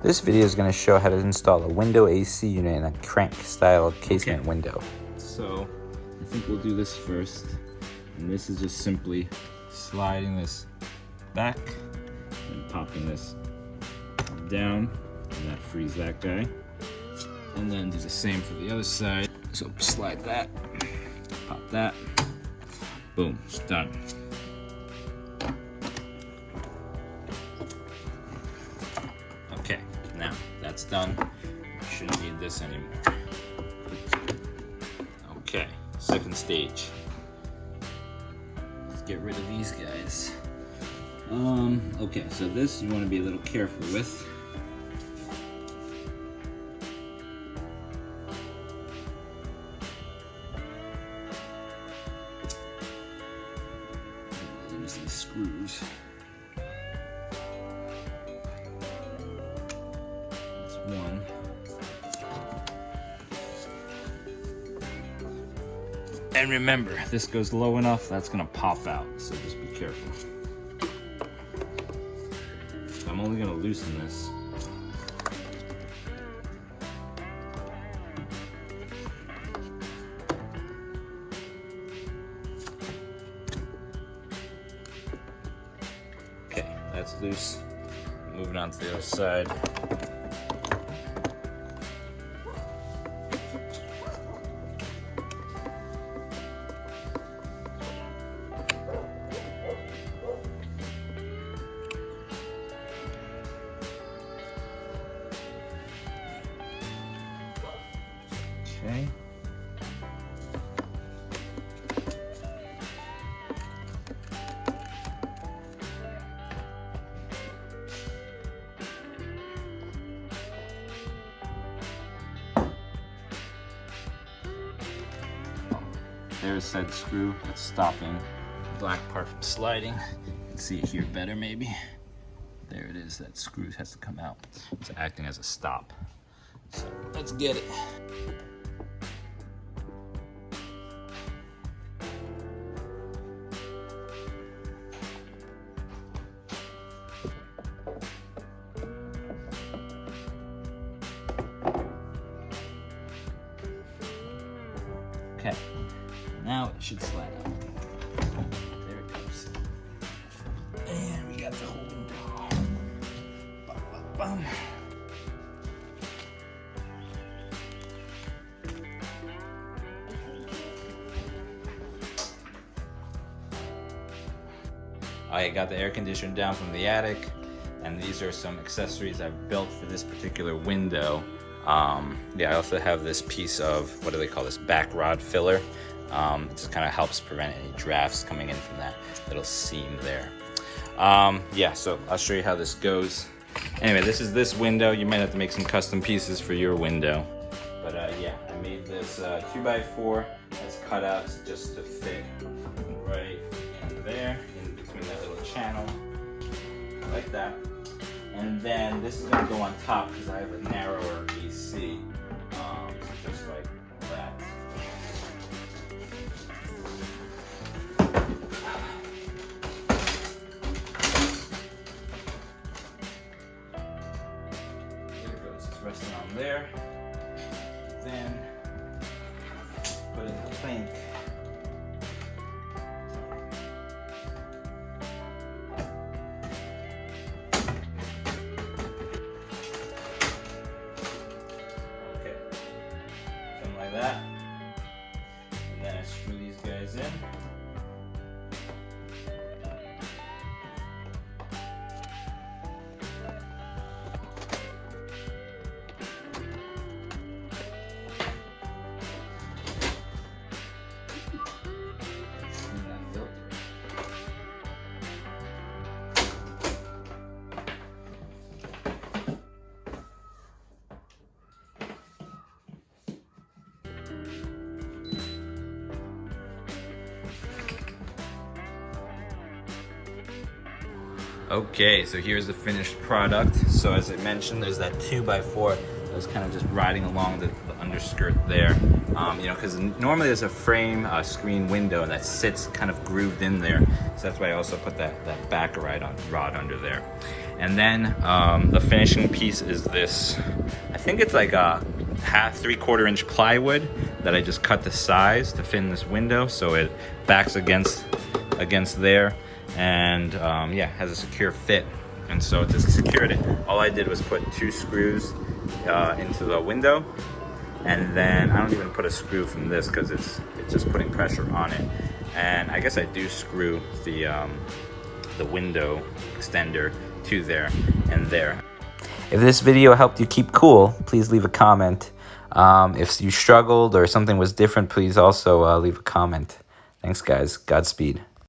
This video is going to show how to install a window AC unit in a crank style casement window. So I think we'll do this first. And this is just simply sliding this back and popping this down, and that frees that guy. And then do the same for the other side. So slide that, pop that, boom, done. Okay, now that's done. Shouldn't need this anymore. Okay, second stage. Let's get rid of these guys. Okay, so this you want to be a little careful with. Use these screws. That's one. And remember, if this goes low enough, that's gonna pop out, so just be careful. I'm only gonna loosen this. Okay, that's loose. Moving on to the other side. Okay. There's said screw that's stopping the black part from sliding. You can see it here better maybe. There it is, that screw has to come out. It's acting as a stop. So let's get it. Okay, now it should slide out. There it goes. And we got the whole window. Bum, bum, bum. I got the air conditioner down from the attic, and these are some accessories I've built for this particular window. Yeah, I also have this piece of, what do they call this, back rod filler. It just kind of helps prevent any drafts coming in from that little seam there. Yeah, so I'll show you how this goes. Anyway, this is this window. You might have to make some custom pieces for your window. But yeah, I made this 2x4 that's cut out just to fit right in there, in between that little channel, like that. And then this is gonna go on top because I have a narrower AC, so just like that. There it goes, it's resting on there. Then put in the plank. Like that, and then I screw these guys in. Okay, so here's the finished product. So as I mentioned, there's that 2x4 that was kind of just riding along the underskirt there. You know, because normally there's a frame screen window that sits kind of grooved in there. So that's why I also put that back rod under there. And then the finishing piece is this, I think it's like a 3/4 inch plywood that I just cut the size to fit in this window, so it backs against there, and yeah, has a secure fit. And so to secure it, all I did was put 2 screws into the window, and then I don't even put a screw from this because it's just putting pressure on it. And I guess I do screw the window extender to there and there. If this video helped you keep cool, please leave a comment. If you struggled or something was different, please also leave a comment. Thanks, guys. Godspeed.